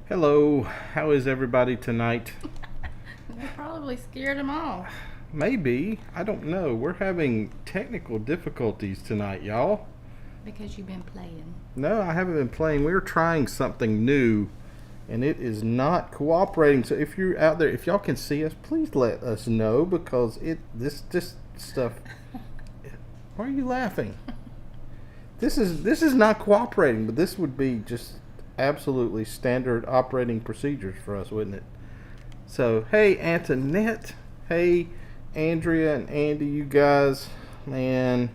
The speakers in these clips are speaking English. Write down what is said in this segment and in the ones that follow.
Hello, how is everybody tonight? They probably scared them off. Maybe, I don't know. We're having technical difficulties tonight, y'all. Because you've been playing. No, I haven't been playing. We're trying something new, and it is not cooperating. So if you're out there, if y'all can see us, please let us know because this stuff. Why are you laughing? This is not cooperating, but this would be just absolutely standard operating procedures for us, wouldn't it? So, hey, Antoinette. Hey, Andrea and Andy, you guys. Man,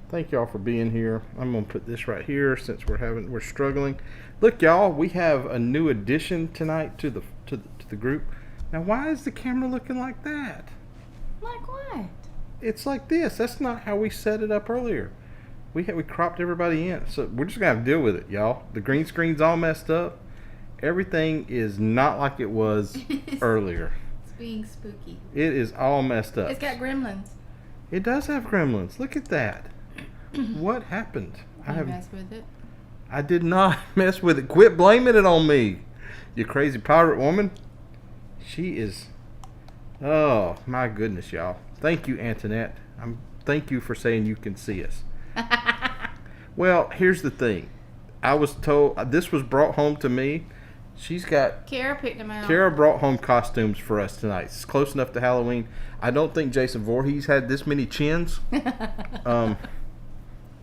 thank y'all for being here. I'm going to put this right here since we're struggling. Look, y'all, we have a new addition tonight to the group. Now, why is the camera looking like that? Like what? It's like this. That's not how we set it up earlier. We cropped everybody in, so we're just gonna have to deal with it, y'all. The green screen's all messed up. Everything is not like it was earlier. It's being spooky. It is all messed up. It's got gremlins. It does have gremlins. Look at that. What happened? You mess with it? I did not mess with it. Quit blaming it on me, you crazy pirate woman. She is. Oh my goodness, y'all. Thank you, Antoinette. Thank you for saying you can see us. Well, here's the thing. I was told this was brought home to me. Kara picked them out. Kara brought home costumes for us tonight. It's close enough to Halloween. I don't think Jason Voorhees had this many chins. But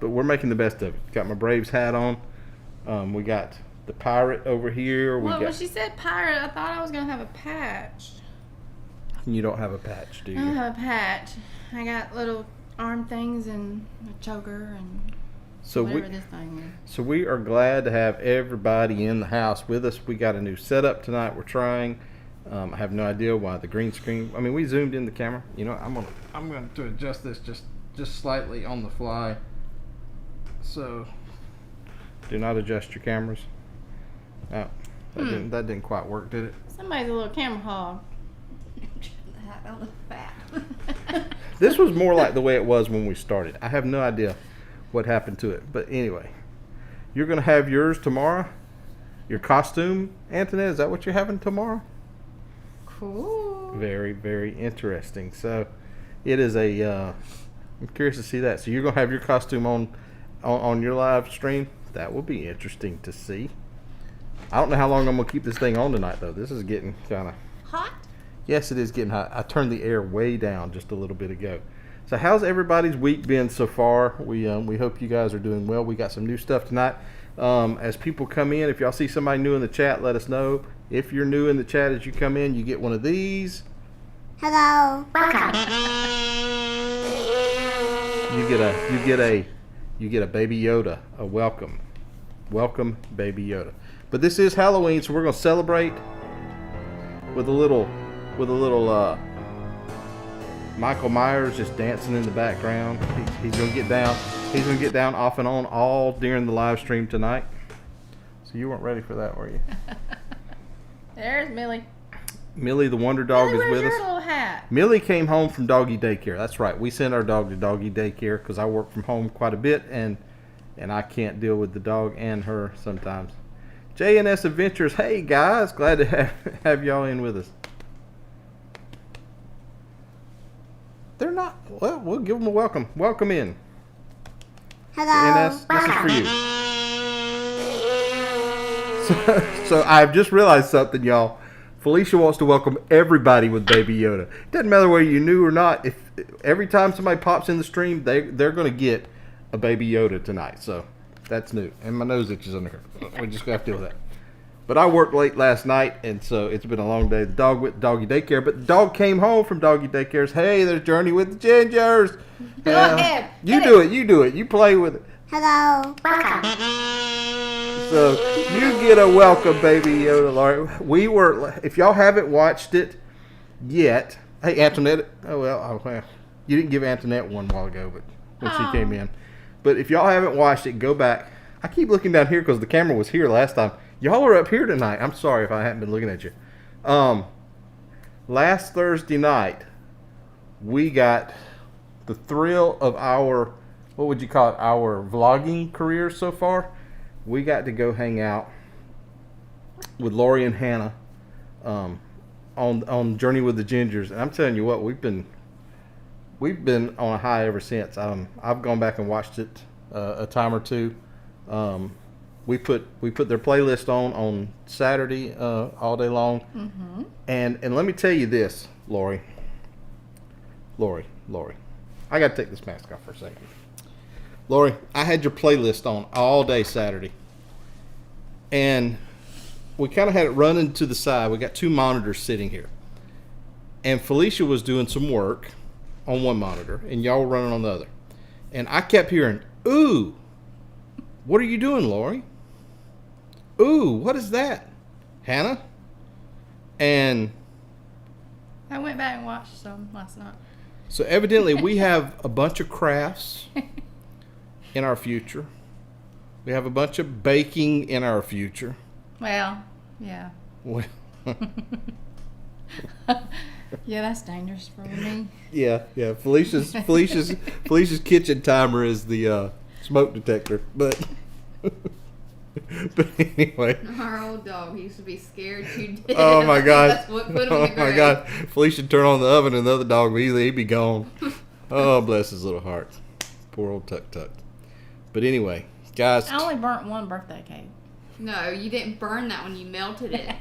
we're making the best of it. Got my Braves hat on. We got the pirate over here. When she said pirate, I thought I was going to have a patch. You don't have a patch, do you? I don't have a patch. I got little arm things and a choker and whatever this thing is. So we are glad to have everybody in the house with us. We got a new setup tonight. We're trying. I have no idea why the green screen. I mean, we zoomed in the camera. You know, I'm going to adjust this just slightly on the fly. So do not adjust your cameras. Oh, that didn't quite work, did it? Somebody's a little camera hog. This was more like the way it was when we started. I have no idea what happened to it. But anyway, you're going to have yours tomorrow? Your costume, Antoinette? Is that what you're having tomorrow? Cool. Very, very interesting. So it is I'm curious to see that. So you're going to have your costume on your live stream? That will be interesting to see. I don't know how long I'm going to keep this thing on tonight, though. This is getting kind of hot. Yes, it is getting hot. I turned the air way down just a little bit ago. So how's everybody's week been so far? We hope you guys are doing well. We got some new stuff tonight. As people come in, if y'all see somebody new in the chat, let us know. If you're new in the chat as you come in, you get one of these. Hello. Welcome. You get a Baby Yoda, a welcome. Welcome, Baby Yoda. But this is Halloween, so we're going to celebrate with a little Michael Myers just dancing in the background. He's gonna get down. He's gonna get down off and on all during the live stream tonight. So you weren't ready for that, were you? There's Millie. Millie the Wonder Dog Millie, is with where's us. your little hat? Millie came home from doggy daycare. That's right. We send our dog to doggy daycare because I work from home quite a bit and I can't deal with the dog and her sometimes. JNS Adventures. Hey guys, glad to have y'all in with us. They're not. Well, we'll give them a welcome. Welcome in. Hello. NS, this is for you. So I've just realized something, y'all. Felicia wants to welcome everybody with Baby Yoda. It doesn't matter whether you knew or not. If every time somebody pops in the stream, they're going to get a Baby Yoda tonight. So that's new. And my nose itches under here. We just got to deal with that. But I worked late last night, and so it's been a long day. The dog went to doggy daycare, but the dog came home from doggy daycares. Hey, there's Journey with the Gingers. Go ahead. You do it. You play with it. Hello. Welcome. So you get a welcome, Baby Yoda, Laurie. If y'all haven't watched it yet, hey, Antoinette. Oh, well, you didn't give Antoinette one while ago, but when she came in. But if y'all haven't watched it, go back. I keep looking down here because the camera was here last time. Y'all are up here tonight. I'm sorry if I haven't been looking at you. Last Thursday night, we got the thrill of our, what would you call it, our vlogging career so far. We got to go hang out with Lori and Hannah on Journey with the Gingers, and I'm telling you what, we've been on a high ever since. I've gone back and watched it a time or two. We put their playlist on Saturday all day long, and let me tell you this, Lori, I got to take this mask off for a second. Lori, I had your playlist on all day Saturday, and we kind of had it running to the side. We got two monitors sitting here, and Felicia was doing some work on one monitor, and y'all were running on the other. And I kept hearing, "Ooh, what are you doing, Lori? Ooh, what is that, Hannah?" And I went back and watched some last night. so evidently we have a bunch of crafts in our future. We have a bunch of baking in our future. Well, yeah. Well, Yeah, that's dangerous for me. yeah. Felicia's kitchen timer is the smoke detector, but anyway. Our old dog used to be scared to death. Oh my God! That's what put him in the Oh my grave. God! Felicia turned on the oven, and the other dog he'd be gone. Oh, bless his little heart. Poor old Tuck. But anyway, guys, I only burnt one birthday cake. No, you didn't burn that one. You melted it.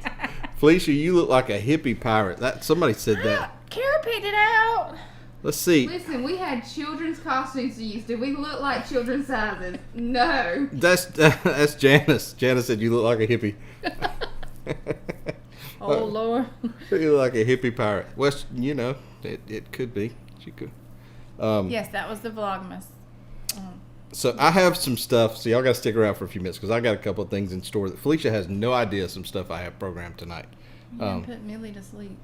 Felicia, you look like a hippie pirate. That somebody said that. Kara picked it out. Let's see. Listen, we had children's costumes to use. Did we look like children's sizes? No. That's Janice. Janice said you look like a hippie. Oh Lord. You look like a hippie pirate. Well, you know, it could be. She could. Yes, that was the Vlogmas. So I have some stuff. So y'all got to stick around for a few minutes because I got a couple of things in store that Felicia has no idea some stuff I have programmed tonight. You didn't put Millie to sleep.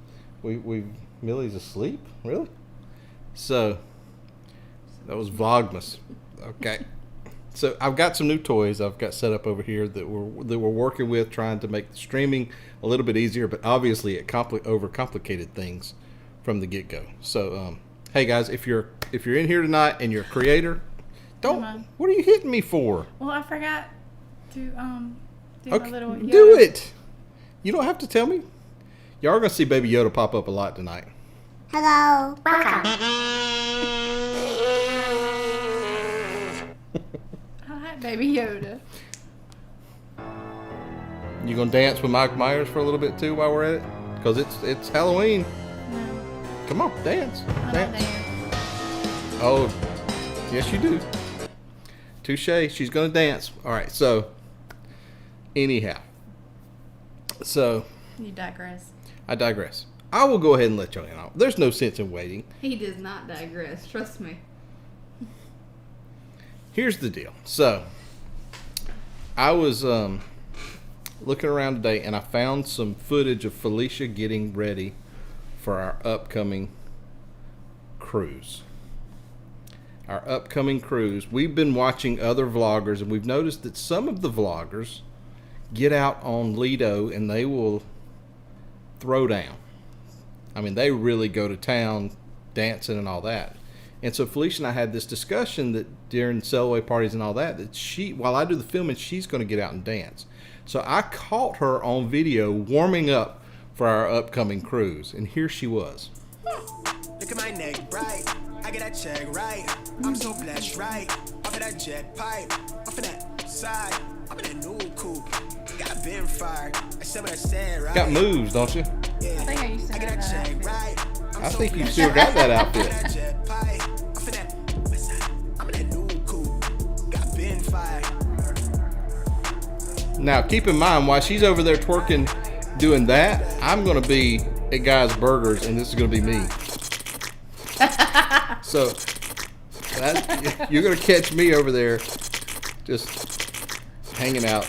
Millie's asleep? Really? So that was Vlogmas. Okay. So I've got some new toys I've got set up over here that we're working with, trying to make the streaming a little bit easier, but obviously it overcomplicated things from the get-go. So hey guys, if you're in here tonight and you're a creator, what are you hitting me for? Well, I forgot to do Okay, my little Yoda. do it. You don't have to tell me. Y'all are gonna see Baby Yoda pop up a lot tonight. Hello. Welcome. I like Baby Yoda. You gonna dance with Mike Myers for a little bit too while we're at it? Because it's Halloween. No, Come on, dance. I don't Dance. dance. Oh, yes you do. Touche. She's gonna dance. All right. So, anyhow, You digress. I digress. I will go ahead and let y'all in. There's no sense in waiting. He does not digress. Trust me. Here's the deal. So, I was looking around today and I found some footage of Felicia getting ready for our upcoming cruise. We've been watching other vloggers and we've noticed that some of the vloggers get out on Lido and they will throw down. I mean, they really go to town dancing and all that. And so Felicia and I had this discussion that during sailaway parties and all that while I do the filming, she's going to get out and dance. So I caught her on video warming up for our upcoming cruise. And here she was. Look at my neck bright. I get that check right. I'm so blessed, right? Off of that jet pipe, off of that side. I'm in a new coupe. Got been fired. I said what I said, right? Got moves, don't you? Yeah. I think I used to I get have that that check outfit. right. I think you still got that outfit. That jet pipe, off of that west side. I'm in a new coupe. Got been fired. Now, keep in mind, while she's over there twerking, doing that, I'm going to be at Guy's Burgers, and this is going to be me. So, you're going to catch me over there just hanging out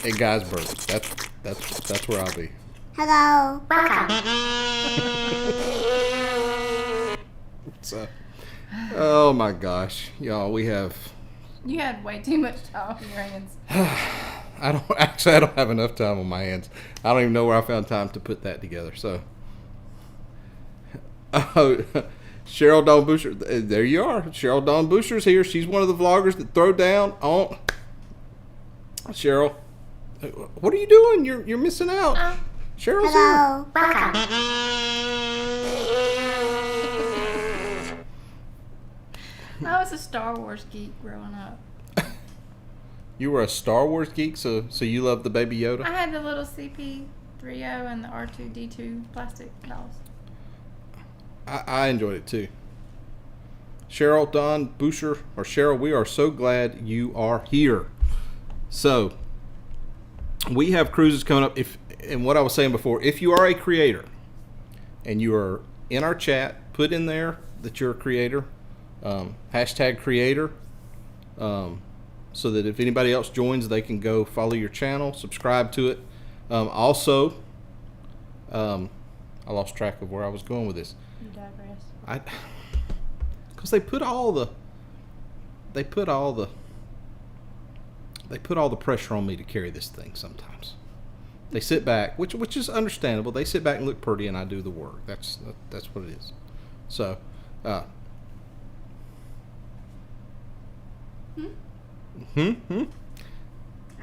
at Guy's Burgers. That's where I'll be. Hello. Welcome. So, oh my gosh, y'all, we have... You had way too much time on your hands. I don't have enough time on my hands. I don't even know where I found time to put that together. So, Cheryl Dawn Busher, there you are. Cheryl Dawn Busher's here. She's one of the vloggers that throw down on. Cheryl, What are you doing? You're missing out. Cheryl's here. Hello. Welcome. I was a Star Wars geek growing up. You were a Star Wars geek, so you love the Baby Yoda? I had the little CP-3O and the R2-D2 plastic dolls. I enjoyed it too. Cheryl, Don, Boucher, or Cheryl, we are so glad you are here. So, we have cruises coming up. And what I was saying before, if you are a creator and you are in our chat, put in there that you're a creator, hashtag creator, so that if anybody else joins, they can go follow your channel, subscribe to it. Also, I lost track of where I was going with this. You digress. Because they put all the pressure on me to carry this thing sometimes. They sit back, which is understandable. They sit back and look pretty, and I do the work. That's what it is. So, I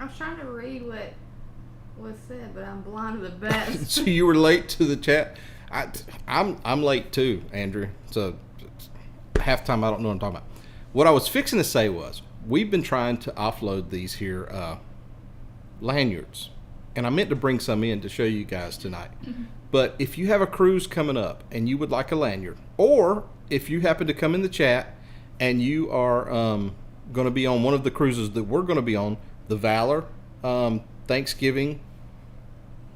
was trying to read what was said, but I'm blind to the best. So you were late to the chat. I'm late too, Andrew. So half time I don't know what I'm talking about. What I was fixing to say was we've been trying to offload these here lanyards, and I meant to bring some in to show you guys tonight. Mm-hmm. But if you have a cruise coming up and you would like a lanyard, or if you happen to come in the chat and you are going to be on one of the cruises that we're going to be on, the Valor, Thanksgiving,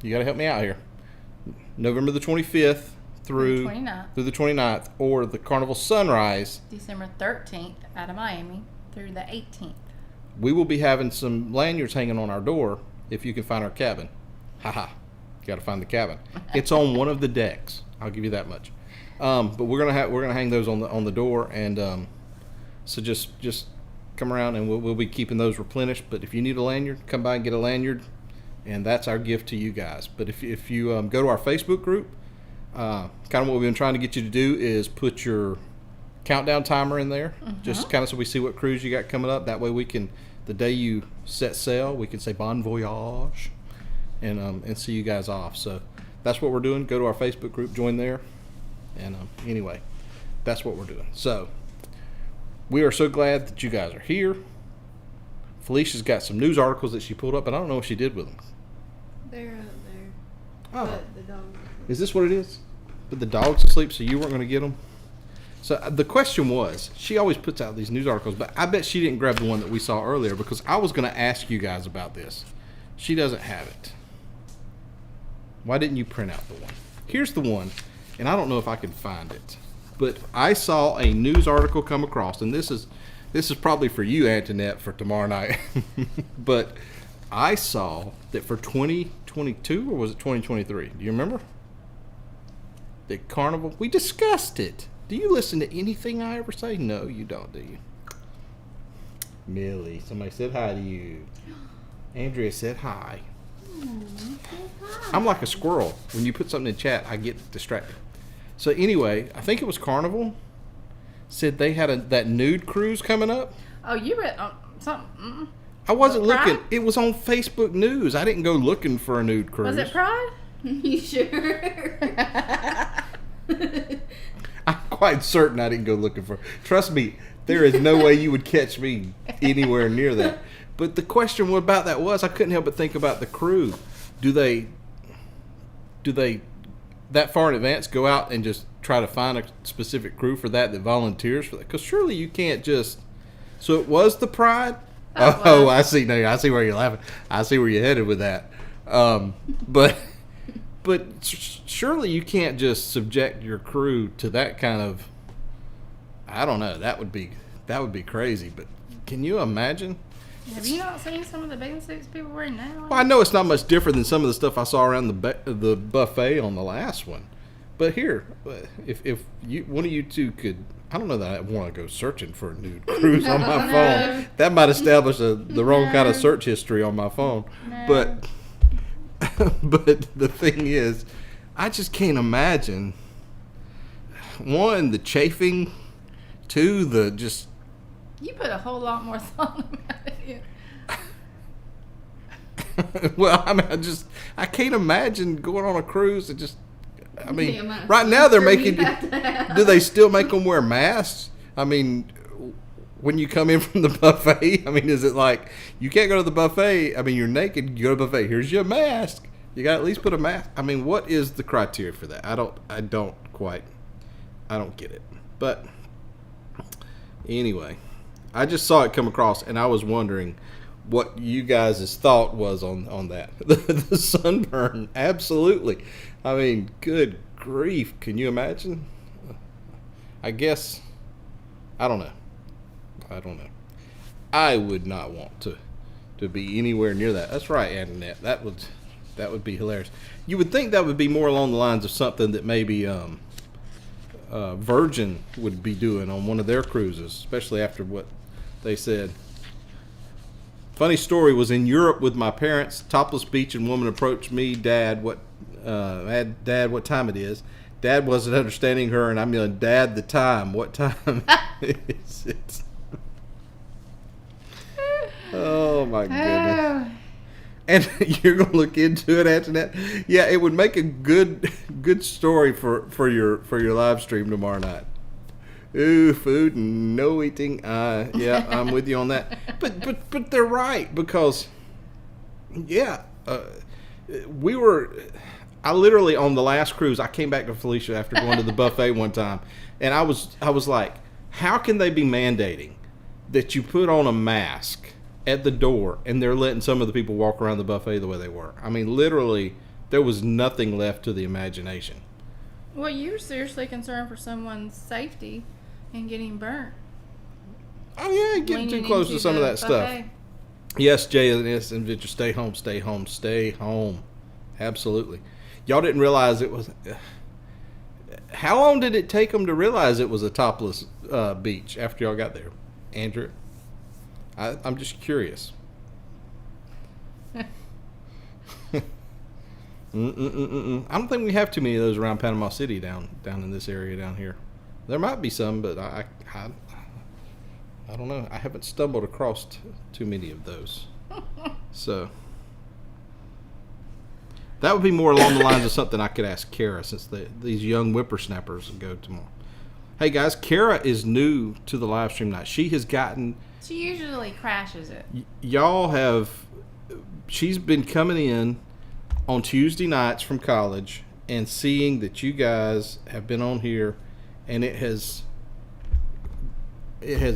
you got to help me out here, November the 25th through the 29th, or the Carnival Sunrise, December 13th out of Miami through the 18th. We will be having some lanyards hanging on our door if you can find our cabin. Haha, you got to find the cabin. It's on one of the decks. I'll give you that much. But we're gonna hang those on the door, and so just come around and we'll be keeping those replenished. But if you need a lanyard, come by and get a lanyard, and that's our gift to you guys. But if you go to our Facebook group, kind of what we've been trying to get you to do is put your countdown timer in there, just kind of so we see what cruise you got coming up. That way we can, the day you set sail, we can say bon voyage and see you guys off. So that's what we're doing. Go to our Facebook group, join there, and anyway, that's what we're doing. So we are so glad that you guys are here. Felicia's got some news articles that she pulled up, and I don't know what she did with them. They're up there. Oh, But the dog. is this what it is? But the dog's asleep, so you weren't going to get them? So the question was, she always puts out these news articles, but I bet she didn't grab the one that we saw earlier, because I was going to ask you guys about this. She doesn't have it. Why didn't you print out the one? Here's the one, and I don't know if I can find it, but I saw a news article come across, and this is probably for you, Antoinette, for tomorrow night. But I saw that for 2022, or was it 2023? Do you remember? The Carnival, we discussed it. Do you listen to anything I ever say? No, you don't, do you? Millie, somebody said hi to you. Andrea said hi. I'm like a squirrel. When you put something in chat, I get distracted. So anyway, I think it was Carnival said they had that nude cruise coming up. Oh, you read something? Mm-mm. I wasn't Pride? looking. It was on Facebook News. I didn't go looking for a nude cruise. Was it Pride? You sure? I'm quite certain I didn't go looking for it. Trust me, there is no way you would catch me anywhere near that. But the question about that was, I couldn't help but think about the crew. Do they that far in advance go out and just try to find a specific crew for that volunteers for that? Because surely you can't just. So it was the Pride. Oh, I see. No, I see where you're laughing. I see where you're headed with that. But surely you can't just subject your crew to that kind of. I don't know. That would be crazy. But can you imagine? Have you not seen some of the bathing suits people wearing now? Well, I know it's not much different than some of the stuff I saw around the buffet on the last one. But here, if one of you two could, I don't know that I want to go searching for a nude cruise on my phone. That might establish the wrong kind of search history on my phone. No. But the thing is, I just can't imagine. One, the chafing. Two, the just. You put a whole lot more thought about it. Well, I mean, I can't imagine going on a cruise and just. I mean, The amount of right now they're sunscreen making. you have to have. Do they still make them wear masks? I mean, when you come in from the buffet, I mean, is it like you can't go to the buffet? I mean, you're naked. You go to the buffet. Here's your mask. You got to at least put a mask. I mean, what is the criteria for that? I don't get it. But anyway, I just saw it come across, and I was wondering what you guys' thought was on that. The sunburn, absolutely. I mean, good grief. Can you imagine? I guess, I don't know. I would not want to be anywhere near that. That's right, Annette. That would be hilarious. You would think that would be more along the lines of something that maybe Virgin would be doing on one of their cruises, especially after what they said. Funny story, was in Europe with my parents. Topless beach and woman approached me. Dad, what time it is? Dad wasn't understanding her, and I'm yelling, Dad, the time. What time is it? Oh my goodness. And you're gonna look into it after that. Yeah, it would make a good story for your live stream tomorrow night. Ooh, food and no eating. Yeah, I'm with you on that. But they're right, because I literally, on the last cruise, I came back to Felicia after going to the buffet one time, and I was like, how can they be mandating that you put on a mask at the door and they're letting some of the people walk around the buffet the way they were? I mean, literally, there was nothing left to the imagination. Well, you're seriously concerned for someone's safety and getting burnt. Oh yeah, getting too close to some of that stuff. Yes, JNS Adventures, stay home, stay home, stay home. Absolutely. Y'all didn't realize it was. How long did it take them to realize it was a topless beach after y'all got there, Andrew? I'm just curious. I don't think we have too many of those around Panama City down in this area down here. There might be some, but I don't know. I haven't stumbled across too many of those. So that would be more along the lines of something I could ask Kara, since these young whippersnappers go tomorrow. Hey guys, Kara is new to the live stream night. She has gotten. She usually crashes it. She's been coming in on Tuesday nights from college and seeing that you guys have been on here, and it has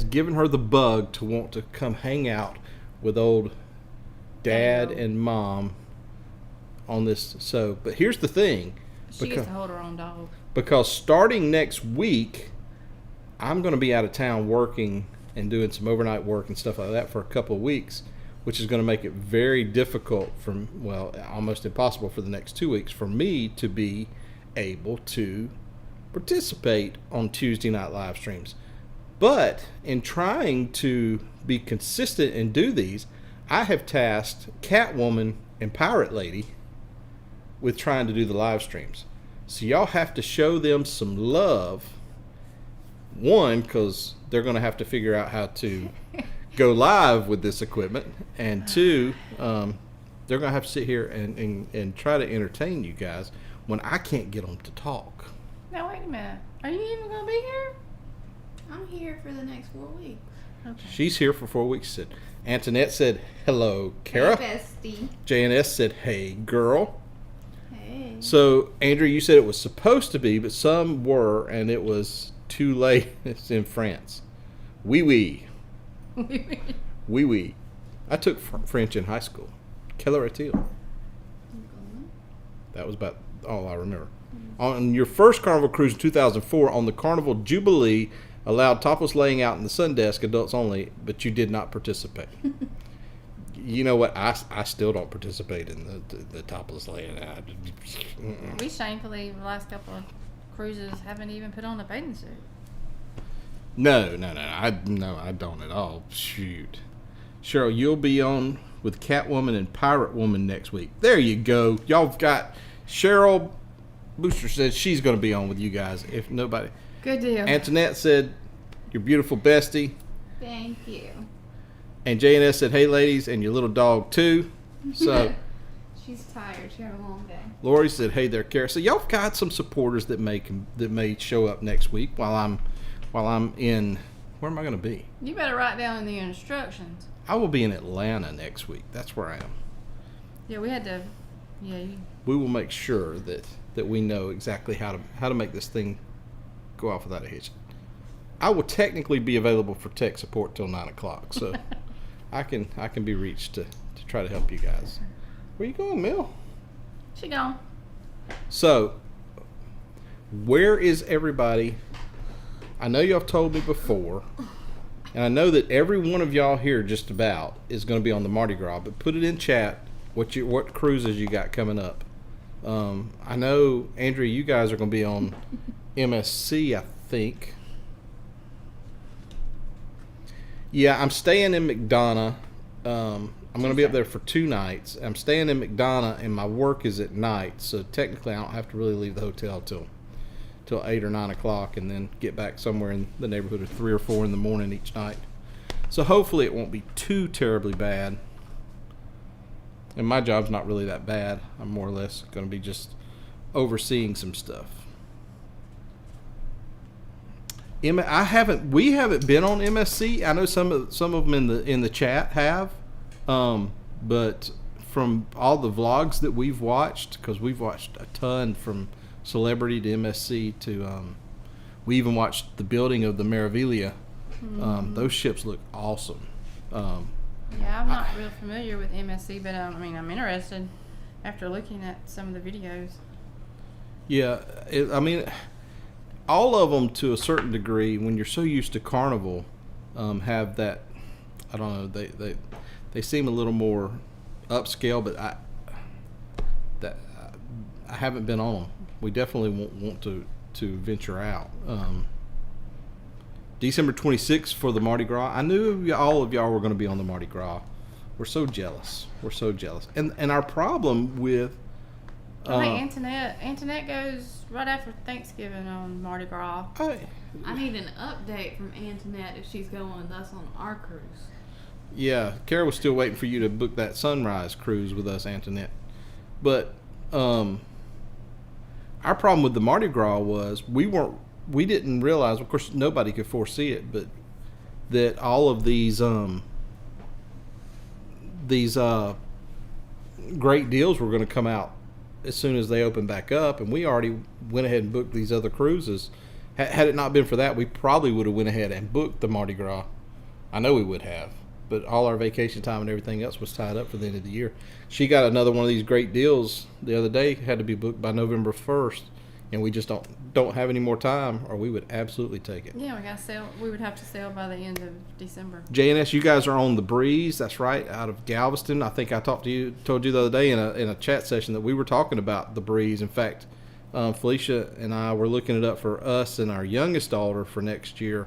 given her the bug to want to come hang out with old Dad and Mom on this. So, but here's the thing. She gets to hold her own dog. Because starting next week, I'm going to be out of town working and doing some overnight work and stuff like that for a couple of weeks, which is going to make it very difficult almost impossible for the next 2 weeks for me to be able to participate on Tuesday night live streams. But in trying to be consistent and do these, I have tasked Catwoman and Pirate Lady with trying to do the live streams. So y'all have to show them some love. One, because they're going to have to figure out how to go live with this equipment. And two, they're going to have to sit here and try to entertain you guys when I can't get them to talk. Now, wait a minute. Are you even going to be here? I'm here for the next 4 weeks. Okay. She's here for 4 weeks. Antoinette said, hello, Kara. Hey, bestie. JNS said, hey, girl. Hey. So, Andrew, you said it was supposed to be, but some were, and it was too late. It's in France. Oui. I took French in high school. Quelle heure-t-il? That was about all I remember. On your first Carnival cruise in 2004, on the Carnival Jubilee, allowed topless laying out in the sun desk, adults only, but you did not participate. You know what? I still don't participate in the topless laying out. We shamefully, the last couple of cruises, haven't even put on a bathing suit. No. I don't at all. Shoot. Cheryl, you'll be on with Catwoman and Pirate Woman next week. There you go. Y'all have got Cheryl Booster said she's going to be on with you guys. If nobody. Good deal. Antoinette said, your beautiful bestie. Thank you. And JNS said, hey, ladies, and your little dog, too. So she's tired. She had a long day. Lori said, "Hey there, Kara." So y'all got some supporters that may show up next week while I'm in. Where am I going to be? You better write down the instructions. I will be in Atlanta next week. That's where I am. Yeah, we had to. Yeah. We will make sure that we know exactly how to make this thing go off without a hitch. I will technically be available for tech support till 9:00, so I can be reached to try to help you guys. Where you going, Mel? She gone. So, where is everybody? I know y'all have told me before, and I know that every one of y'all here just about is going to be on the Mardi Gras, but put it in chat what cruises you got coming up. I know, Andrea, you guys are going to be on MSC, I think. Yeah, I'm staying in McDonough. I'm going to be up there for 2 nights. I'm staying in McDonough, and my work is at night, so technically I don't have to really leave the hotel till 8 or 9 o'clock, and then get back somewhere in the neighborhood of 3 or 4 in the morning each night. So hopefully it won't be too terribly bad. And my job's not really that bad. I'm more or less going to be just overseeing some stuff. We haven't been on MSC. I know some of them in the chat have, but from all the vlogs that we've watched, because we've watched a ton from Celebrity to MSC to we even watched the building of the Meraviglia. Those ships look awesome. Yeah, I'm not real familiar with MSC, but I'm interested after looking at some of the videos. Yeah, all of them to a certain degree, when you're so used to Carnival, have that. I don't know. They seem a little more upscale, but I haven't been on them. We definitely want to venture out. December 26th for the Mardi Gras. I knew all of y'all were going to be on the Mardi Gras. We're so jealous. And our problem with I think Antoinette goes right after Thanksgiving on Mardi Gras. I need an update from Antoinette if she's going with us on our cruise. Yeah, Kara was still waiting for you to book that sunrise cruise with us, Antoinette. But our problem with the Mardi Gras was we didn't realize, of course nobody could foresee it, but that all of these great deals were going to come out as soon as they open back up, and we already went ahead and booked these other cruises. Had it not been for that, we probably would have went ahead and booked the Mardi Gras. I know we would have, but all our vacation time and everything else was tied up for the end of the year. She got another one of these great deals the other day, had to be booked by November 1st, and we just don't have any more time, or we would absolutely take it. Yeah, we would have to sail by the end of December. JNS, you guys are on the Breeze. That's right, out of Galveston. I think I told you the other day in a chat session that we were talking about the Breeze. In fact, Felicia and I were looking it up for us and our youngest daughter for next year,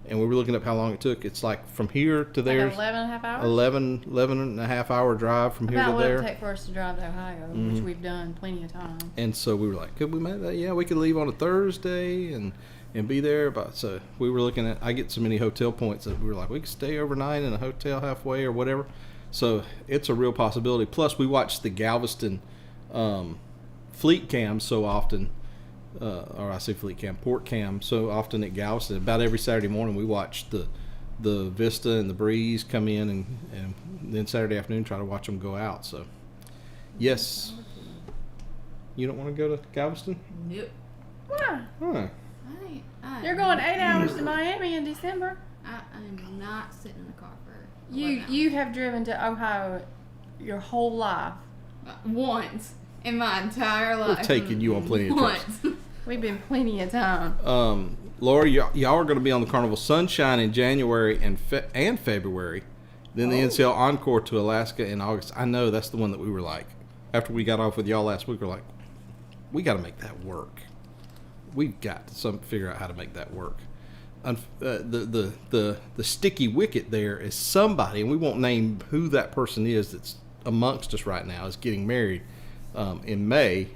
and we were looking up how long it took. It's like from here to there, 11 and a half hours. 11 and a half hour drive from here to there. About what it would take for us to drive to Ohio, which we've done plenty of times. And so we were like, could we make that? Yeah, we could leave on a Thursday and be there. So we were looking at, I get so many hotel points that we were like, we could stay overnight in a hotel halfway or whatever. So it's a real possibility. Plus, we watched the Galveston fleet cam so often, or I say fleet cam, port cam so often at Galveston. About every Saturday morning, we watched the Vista and the Breeze come in, and then Saturday afternoon try to watch them go out. So, yes. You don't want to go to Galveston? Nope. Why? Huh. You're going 8 hours to Miami in December. I'm not sitting in the car for 11 hours. You have driven to Ohio your whole life. Once in my entire life. We're taking you on plenty of trips. We've been plenty of time. Laura, y'all are going to be on the Carnival Sunshine in January and February. Then the NCL Encore to Alaska in August. I know that's the one that we were like, after we got off with y'all last week, we're like, we got to make that work. We've got to figure out how to make that work. The sticky wicket there is somebody, and we won't name who that person is that's amongst us right now, is getting married in May.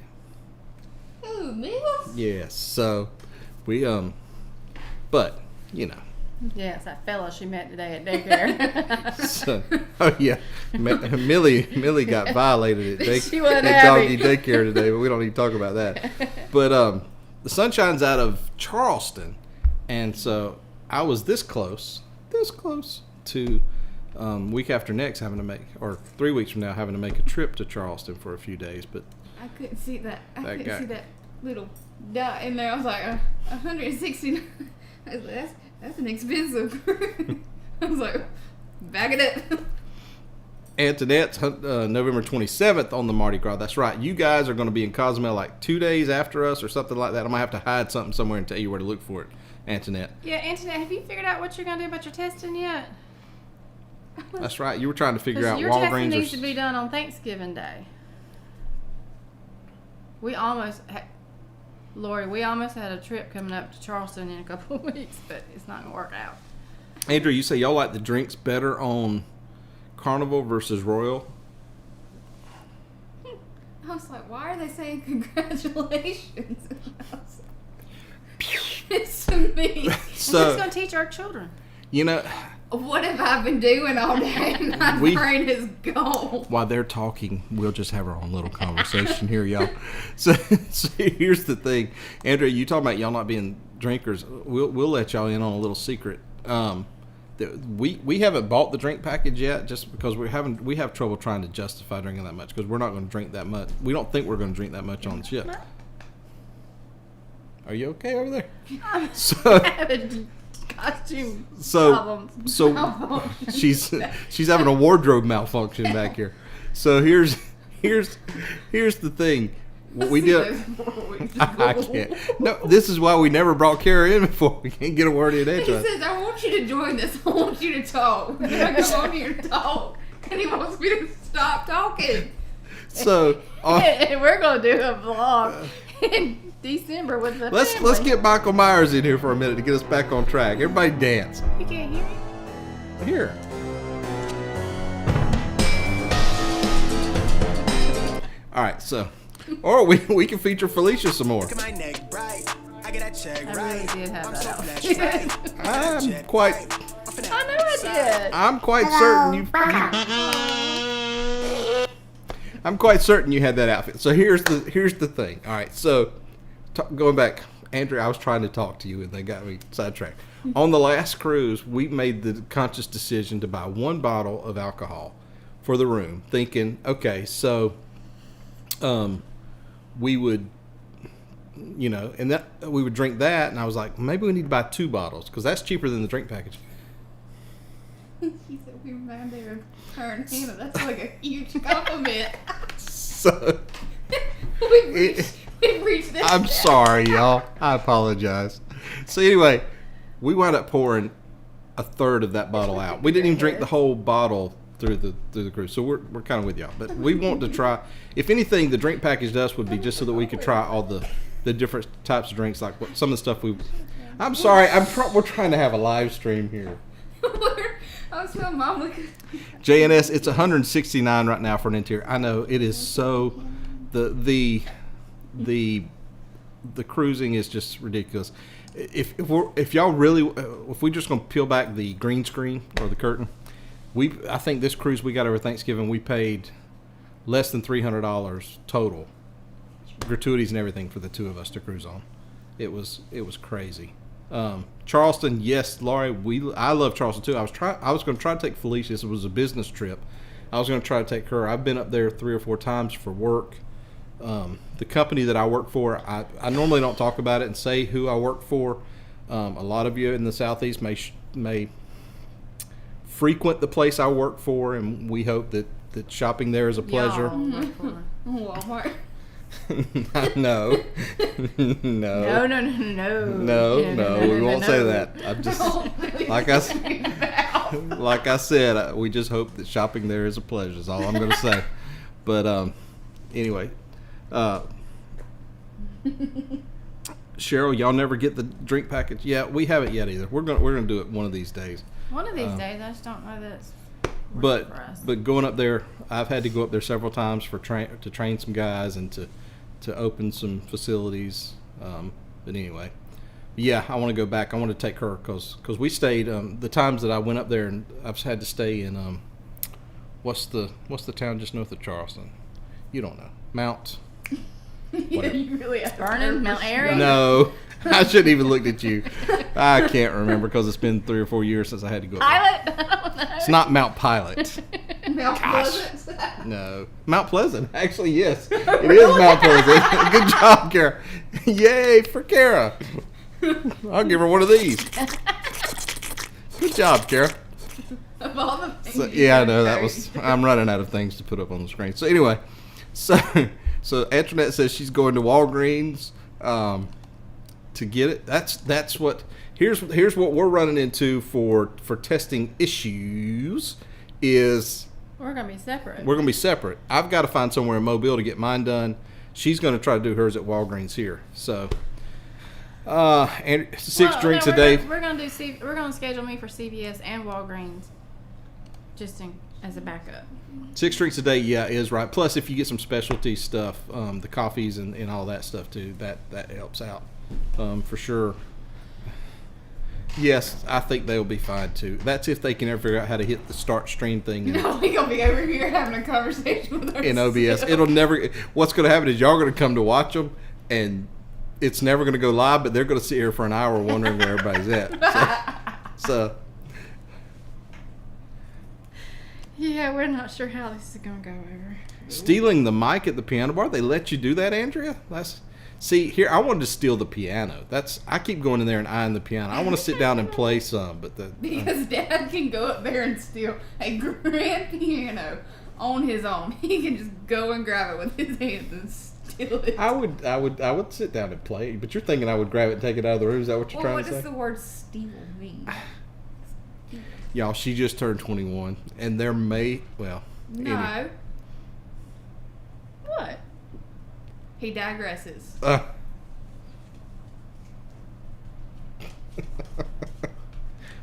Ooh, me? Yes, so we but you know, Yes, that fella she met today at daycare. So, oh yeah, Millie got violated at, She wasn't at doggy happy. daycare today, but we don't need to talk about that. But the Sunshine's out of Charleston, and so I was this close to week after next having to make, or 3 weeks from now having to make a trip to Charleston for a few days. But I couldn't see that. I That couldn't guy. see that little dot in there. I was like, 160. I was like, that's an expensive. I was like, back it up. Antoinette's November 27th on the Mardi Gras. That's right. You guys are going to be in Cozumel like 2 days after us or something like that. I might have to hide something somewhere and tell you where to look for it, Antoinette. Yeah, Antoinette, have you figured out what you're going to do about your testing yet? That's right. You were trying to figure out Your testing Walgreens needs or... to be done on Thanksgiving Day. We almost... Lori, we almost had a trip coming up to Charleston in a couple of weeks, but it's not going to work out. Andrew, you say y'all like the drinks better on Carnival versus Royal? I was like, why are they saying congratulations? It's to me. So, Who's going to teach our children? you know, What have I been doing all day? And my brain is gone. while they're talking, we'll just have our own little conversation here, y'all. So here's the thing. Andrew, you talking about y'all not being drinkers. We'll let y'all in on a little secret. We haven't bought the drink package yet just because we have trouble trying to justify drinking that much because we're not going to drink that much. We don't think we're going to drink that much on the ship. Are you okay over there? So Costume So problems. she's having a wardrobe malfunction back here. So here's the thing. What we did, I can't. No, this is why we never brought Kara in before. We can't get a word in He edgewise. says, I want you to join this. I want you to talk. And I come on here to talk. And he wants me to stop talking. So And we're going to do a vlog in December with the let's family. get Michael Myers in here for a minute to get us back on track. Everybody dance. You can't hear me? Here. All right, so, or we can feature Felicia some more. Look at my neck bright. I get that check I right. really did have I'm that so outfit. blessed, right? I'm quite I know I did. I'm quite certain you. I'm quite certain you had that outfit. So here's the thing. All right, so going back, Andrew, I was trying to talk to you and they got me sidetracked. On the last cruise, we made the conscious decision to buy one bottle of alcohol for the room, thinking, okay, so we would, and that we would drink that, and I was like, maybe we need to buy 2 bottles because that's cheaper than the drink package. She said, we remind her of her and Hannah. That's like a huge compliment. So We've reached this. I'm sorry, y'all. I apologize. So anyway, we wound up pouring a third of that bottle out. We didn't even drink the whole bottle through the cruise. So we're kind of with y'all. But we want to try. If anything, the drink package to us would be just so that we could try all the different types of drinks, like some of the stuff we. I'm sorry. We're trying to have a live stream here. I was telling Mom, look. JNS, it's 169 right now for an interior. I know it is so. The cruising is just ridiculous. If y'all really, if we just gonna peel back the green screen or the curtain, I think this cruise we got over Thanksgiving we paid less than $300 total, gratuities and everything for the 2 of us to cruise on. It was crazy. Charleston, yes, Laurie, I love Charleston too. I was going to try to take Felicia. This was a business trip. I was going to try to take her. I've been up there 3 or 4 times for work. The company that I work for, I normally don't talk about it and say who I work for. A lot of you in the Southeast may frequent the place I work for, and we hope that shopping there is a pleasure. Walmart. No. No. No, we won't say that. I'm just like I said, we just hope that shopping there is a pleasure. Is all I'm going to say. But anyway, Cheryl, y'all never get the drink package? Yeah, we haven't yet either. We're gonna do it one of these days. One of these days, I just don't know that it's working But for us. but going up there, I've had to go up there several times to train some guys and to open some facilities. But anyway, Yeah, I want to go back. I want to take her because we stayed the times that I went up there, and I've had to stay in what's the town just north of Charleston? You don't know. Mount. Yeah, you really have to Vernon, remember. Mount Airy? No, I shouldn't even looked at you. I can't remember because it's been 3 or 4 years since I had to go up there. Pilot? I don't know. It's not Mount Pilot. Mount Pleasant. No. Mount Pleasant. Actually, yes. It is Mount Pleasant. Good job, Kara. Yay for Kara. I'll give her one of these. Good job, Kara. Of all the things. So, you yeah, I did, know that Barry. was. I'm running out of things to put up on the screen. So anyway, so Antoinette says she's going to Walgreens to get it. That's what. Here's what we're running into for testing issues is We're going to be separate. we're going to be separate. I've got to find somewhere in Mobile to get mine done. She's going to try to do hers at Walgreens here. So, and 6 drinks a day. We're going to schedule me for CVS and Walgreens, just as a backup. 6 drinks a day, yeah, is right. Plus, if you get some specialty stuff, the coffees and all that stuff too, that helps out for sure. Yes, I think they'll be fine too. That's if they can ever figure out how to hit the start stream thing No, we gonna be over here having a conversation with in OBS. ourselves. It'll never. What's going to happen is y'all going to come to watch them, and it's never going to go live. But they're going to sit here for an hour wondering where everybody's at. So Yeah, we're not sure how this is going to go over. stealing the mic at the piano bar, they let you do that, Andrea? See, here, I wanted to steal the piano. I keep going in there and eyeing the piano. I want to sit down and play some, but Because Dad can go up there and steal a grand piano on his own. He can just go and grab it with his hands and steal it. I would sit down and play. But you're thinking I would grab it and take it out of the room? Is that what you're Well, trying what to does say? the word steal mean? Y'all, she just turned 21, and there may No. What? He digresses.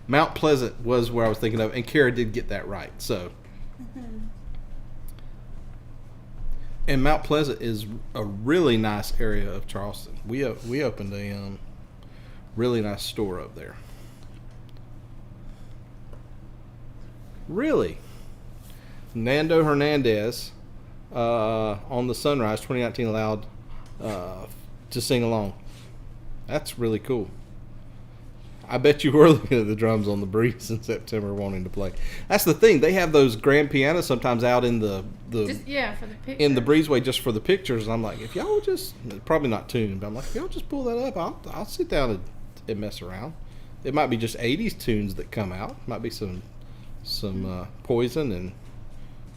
Mount Pleasant was where I was thinking of, and Kara did get that right. So, and Mount Pleasant is a really nice area of Charleston. We opened a really nice store up there. Really, Nando Hernandez on the Sunrise 2019 allowed to sing along. That's really cool. I bet you were looking at the drums on the breeze in September wanting to play. That's the thing. They have those grand pianos sometimes out in the Just, yeah, for the picture. in the breezeway just for the pictures. And I'm like, if y'all would just, probably not tuned, but I'm like, if y'all just pull that up, I'll sit down and mess around. It might be just 80s tunes that come out. Might be some Poison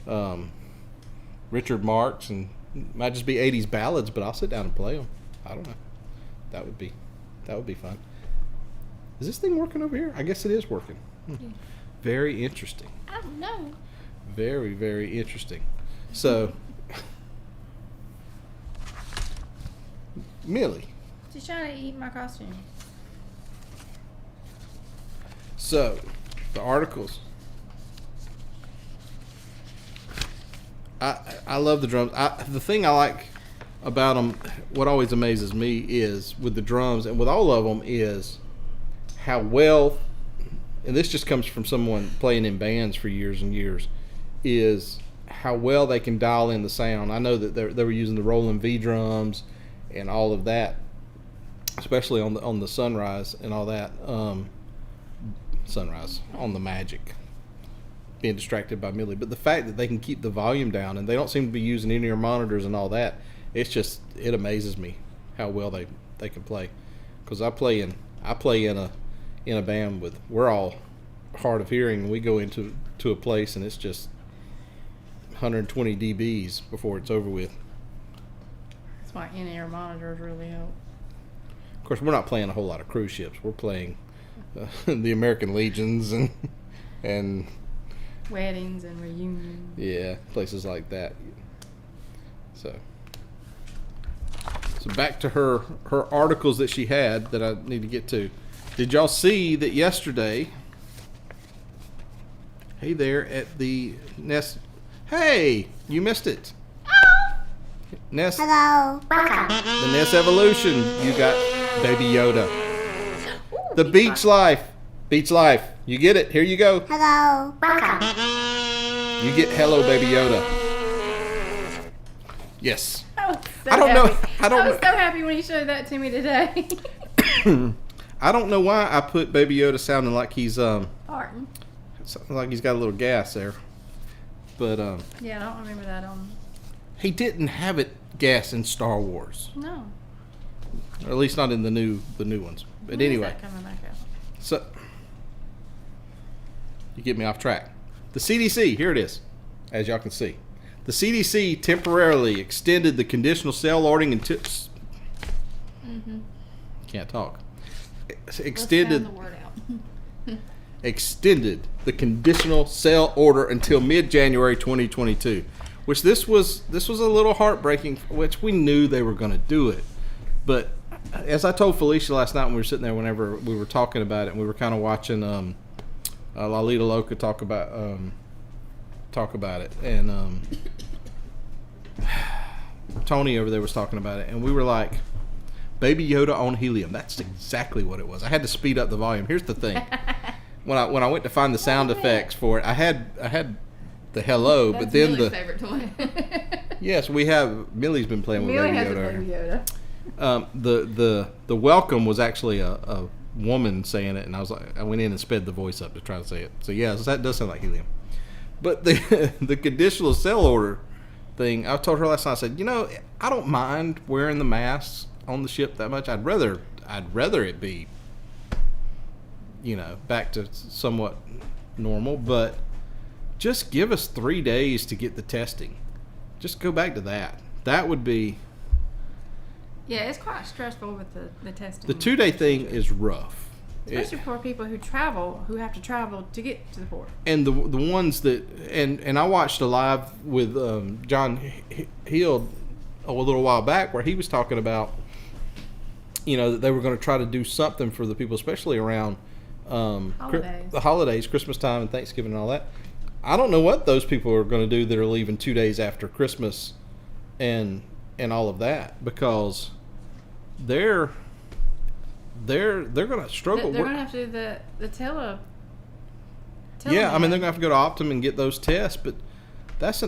and Richard Marx, and might just be 80s ballads, but I'll sit down and play them. I don't know. That would be fun. Is this thing working over here? I guess it is working. Very interesting. I don't know. Very, very interesting. So, Millie. She's trying to eat my costume. So, the articles. I love the drums. The thing I like about them, what always amazes me is with the drums and with all of them is how well, and this just comes from someone playing in bands for years and years, is how well they can dial in the sound. I know that they were using the Roland V drums and all of that, especially on the Sunrise and all that. Sunrise on the Magic, being distracted by Millie, but the fact that they can keep the volume down and they don't seem to be using in-ear monitors and all that, it amazes me how well they can play. Because I play in a band with, we're all hard of hearing, and we go into a place and it's just 120 dBs before it's over with. That's why in-ear monitors really help. Of course, we're not playing a whole lot of cruise ships. We're playing the American Legions and Weddings and reunions. yeah, places like that. So back to her articles that she had that I need to get to. Did y'all see that yesterday? Hey there at the Nest. Hey, you missed it. Nest. Hello. The Nest Evolution. You got Baby Yoda. The beach life. Beach life. You get it. Here you go. Hello. Welcome. You get hello, Baby Yoda. Yes. I was so I don't know. happy. I don't I was know. so happy when he showed that to me today. I don't know why I put Baby Yoda sounding like he's Martin. something like he's got a little gas there. But Yeah, I don't remember that on. he didn't have it gas in Star Wars. No. Or at least not in the new ones. But When is anyway. that coming back out? So you get me off track. The CDC, here it is, as y'all can see. The CDC temporarily extended the conditional sale ordering until can't talk. Extended Let's sound the word out. extended the conditional sale order until mid-January 2022. Which this was a little heartbreaking, which we knew they were going to do it. But as I told Felicia last night when we were sitting there, whenever we were talking about it, and we were kind of watching Lalita Loca talk about it, and Tony over there was talking about it, and we were like, Baby Yoda on helium. That's exactly what it was. I had to speed up the volume. Here's the thing: when I went to find the sound effects for it, I had the hello, That's but then Millie's the favorite toy. yes, we have Millie's been playing with Millie Baby has Yoda. a Baby Yoda. The welcome was actually a woman saying it, and I went in and sped the voice up to try to say it. So yeah, that does sound like helium. But the conditional sale order thing, I told her last night. I said, I don't mind wearing the masks on the ship that much. I'd rather it be, back to somewhat normal. But just give us 3 days to get the testing. Just go back to that. That would be. Yeah, it's quite stressful with the testing. The 2-day thing is rough. Especially for people who have to travel to get to the port. And the ones that and I watched a live with John Hill a little while back where he was talking about that they were going to try to do something for the people, especially around Holidays. the holidays, Christmas time and Thanksgiving and all that. I don't know what those people are going to do that are leaving 2 days after Christmas and all of that, because they're going to struggle. They're going to have to do the tele. Yeah, I mean they're going to have to go to Optum and get those tests, but that's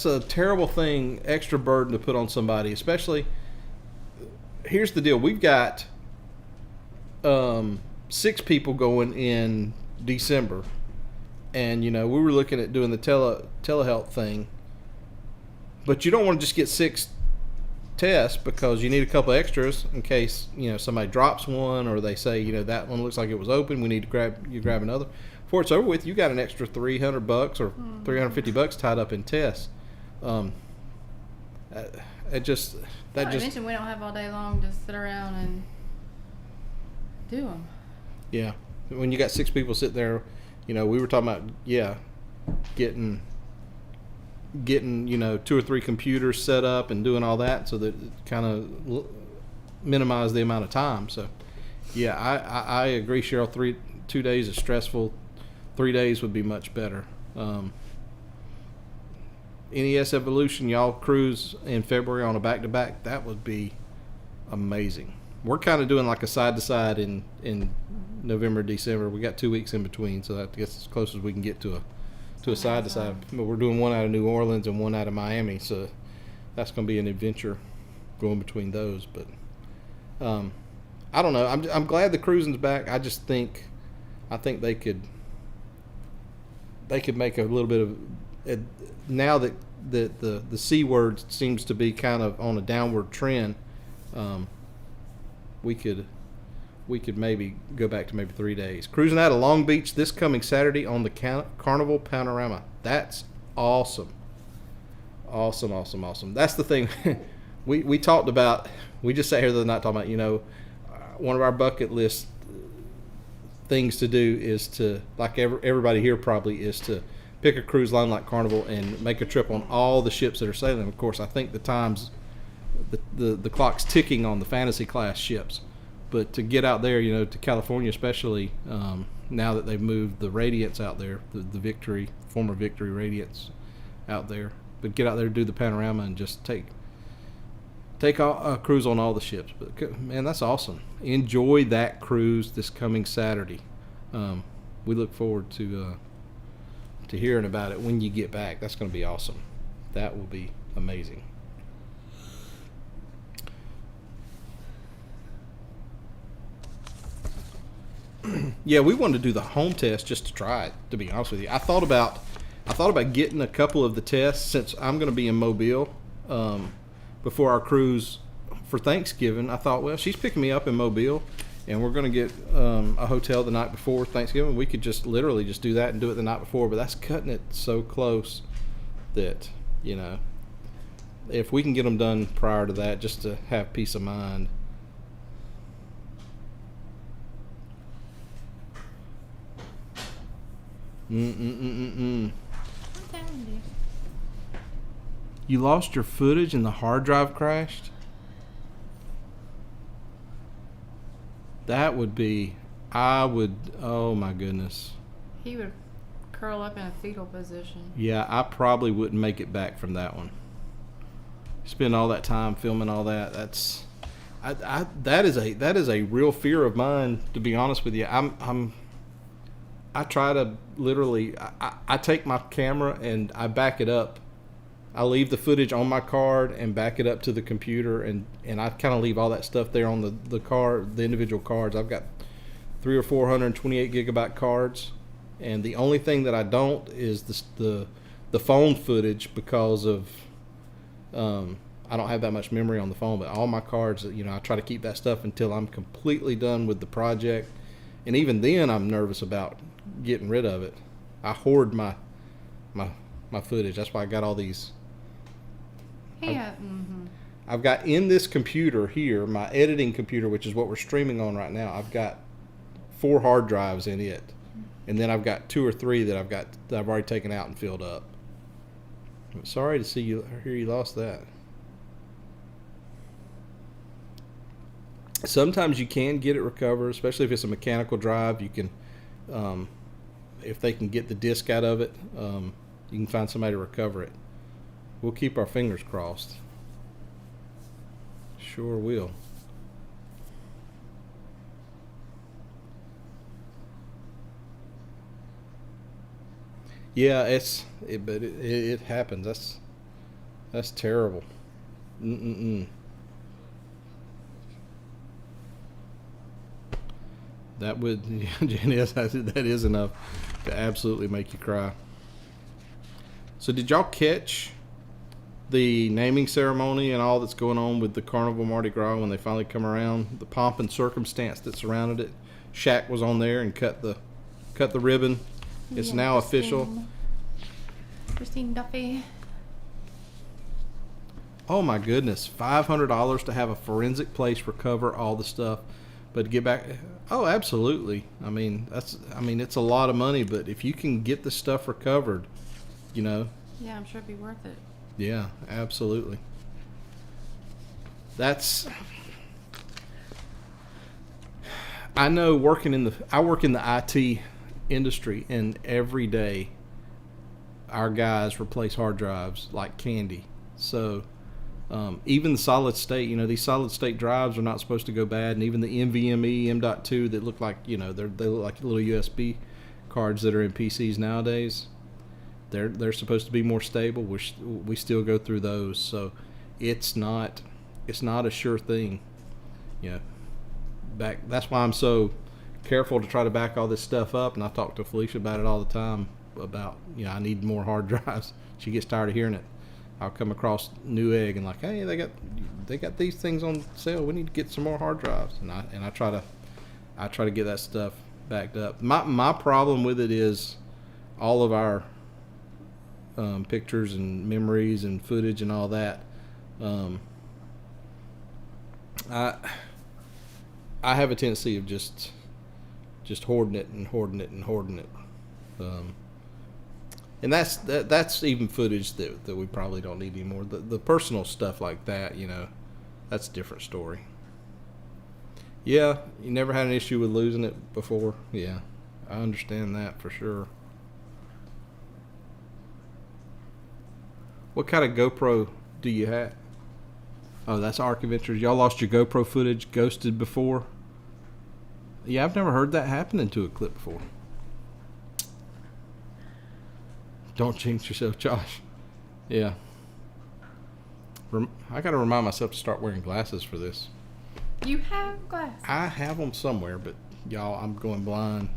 a terrible thing, extra burden to put on somebody. Especially, here's the deal: we've got 6 people going in December, and we were looking at doing the telehealth thing, but you don't want to just get 6 tests because you need a couple extras in case somebody drops one, or they say that one looks like it was open, we need to grab another. Before it's over with, you got an extra $300 or $350 tied up in tests. Not to mention we don't have all day long to sit around and do them. Yeah, when you got 6 people sitting there, we were talking about getting 2 or 3 computers set up and doing all that so that it kind of minimize the amount of time. So yeah, I agree, Cheryl. 2 days is stressful. 3 days would be much better. NES Evolution, y'all cruise in February on a back-to-back. That would be amazing. We're kind of doing like a side-to-side in November, December. We got 2 weeks in between, so I guess as close as we can get to a side-to-side. But we're doing one out of New Orleans and one out of Miami, so that's going to be an adventure going between those. But I don't know. I'm glad the cruising's back. I think they could make a little bit of now that the C word seems to be kind of on a downward trend. We could maybe go back to maybe 3 days. Cruising out of Long Beach this coming Saturday on the Carnival Panorama. That's awesome. Awesome. That's the thing. we talked about. We just sat here the other night talking about, one of our bucket list things to do is to, like everybody here probably, is to pick a cruise line like Carnival and make a trip on all the ships that are sailing. Of course, I think the time's the clock's ticking on the fantasy class ships, but to get out there, to California especially, now that they've moved the Radiance out there, the Victory, former Victory Radiance out there, but get out there, do the panorama, and just take take a cruise on all the ships. But man, that's awesome. Enjoy that cruise this coming Saturday. We look forward to hearing about it when you get back. That's going to be awesome. That will be amazing. Yeah, we wanted to do the home test just to try it, to be honest with you. I thought about getting a couple of the tests since I'm going to be in Mobile before our cruise for Thanksgiving. I thought, well, she's picking me up in Mobile, and we're going to get a hotel the night before Thanksgiving. We could just literally just do that and do it the night before, but that's cutting it so close that, you know, if we can get them done prior to that just to have peace of mind. I'm telling you. You lost your footage and the hard drive crashed? That would be, oh my goodness. He would curl up in a fetal position. Yeah, I probably wouldn't make it back from that one. Spend all that time filming all that. That is a real fear of mine, to be honest with you. I try to literally, I take my camera and I back it up. I leave the footage on my card and back it up to the computer, and I kind of leave all that stuff there on the card, the individual cards. I've got 300 or 428 gigabyte cards, and the only thing that I don't is the phone footage because of I don't have that much memory on the phone. But all my cards, you know, I try to keep that stuff until I'm completely done with the project, and even then I'm nervous about getting rid of it. I hoard my footage. That's why I got all these. Yeah. I've got in this computer here, my editing computer, which is what we're streaming on right now. I've got 4 hard drives in it, and then I've got 2 or 3 that I've already taken out and filled up. I'm sorry to hear you lost that. Sometimes you can get it recovered, especially if it's a mechanical drive. You can, if they can get the disk out of it, you can find somebody to recover it. We'll keep our fingers crossed. Sure will. Yeah, but it happens. That's terrible. That would, Janice, that is enough to absolutely make you cry. So did y'all catch the naming ceremony and all that's going on with the Carnival Mardi Gras when they finally come around? The pomp and circumstance that surrounded it. Shaq was on there and cut the ribbon. It's now official. Christine Duffy. Oh my goodness, $500 to have a forensic place recover all the stuff, but to get back. Oh, absolutely. I mean, it's a lot of money, but if you can get the stuff recovered, you know. Yeah, I'm sure it'd be worth it. Yeah, absolutely. I know I work in the IT industry, and every day our guys replace hard drives like candy. So even the solid state, you know, these solid state drives are not supposed to go bad, and even the NVMe M.2 that look like, you know, they look like little USB cards that are in PCs nowadays. They're supposed to be more stable. We still go through those, so it's not a sure thing. You know, that's why I'm so careful to try to back all this stuff up, and I talk to Felicia about it all the time about, you know, I need more hard drives. She gets tired of hearing it. I'll come across Newegg and like, hey, they got these things on sale. We need to get some more hard drives, and I try to get that stuff backed up. My problem with it is all of our pictures and memories and footage and all that. I have a tendency of just hoarding it and hoarding it and hoarding it. And that's even footage that we probably don't need anymore. The personal stuff like that, you know, that's a different story. Yeah, you never had an issue with losing it before? Yeah, I understand that for sure. What kind of GoPro do you have? Oh, that's Ark Adventures. Y'all lost your GoPro footage, ghosted before? Yeah, I've never heard that happening to a clip before. Don't jinx yourself, Josh. Yeah. I gotta remind myself to start wearing glasses for this. You have glasses. I have them somewhere, but y'all, I'm going blind.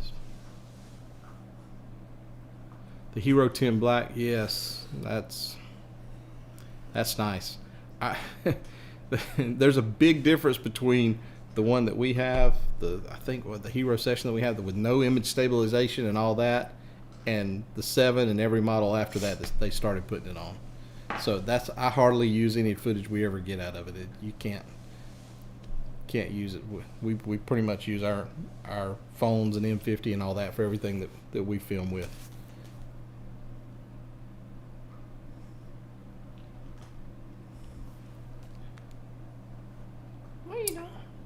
The Hero 10 Black, yes, that's nice. There's a big difference between the one that we have, the Hero section that we have with no image stabilization and all that, and the 7 and every model after that they started putting it on. So I hardly use any footage we ever get out of it. You can't use it. We pretty much use our phones and M50 and all that for everything that we film with.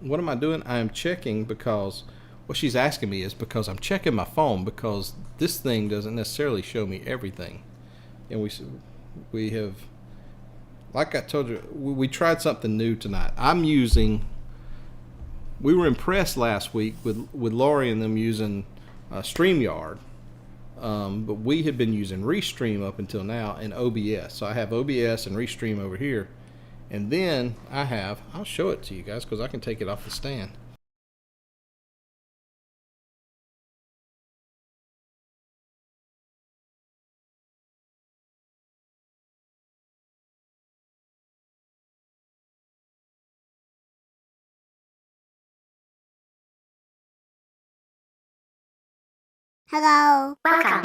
What am I doing? I am checking because what she's asking me is because I'm checking my phone because this thing doesn't necessarily show me everything. And we have, like I told you, we tried something new tonight. We were impressed last week with Lori and them using StreamYard. But we had been using Restream up until now and OBS. So I have OBS and Restream over here. And then I'll show it to you guys because I can take it off the stand. Hello. Welcome.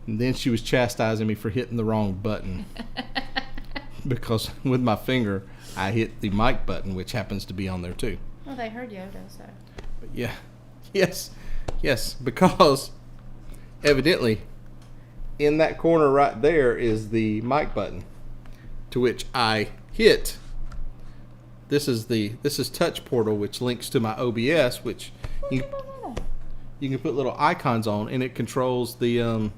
And then she was chastising me for hitting the wrong button. Because with my finger, I hit the mic button, which happens to be on there too. Well, they heard Yoda, so. But yeah. Yes, because evidently in that corner right there is the mic button, to which I hit. This is Touch Portal, which links to my OBS, which you can put little icons on, and it controls the.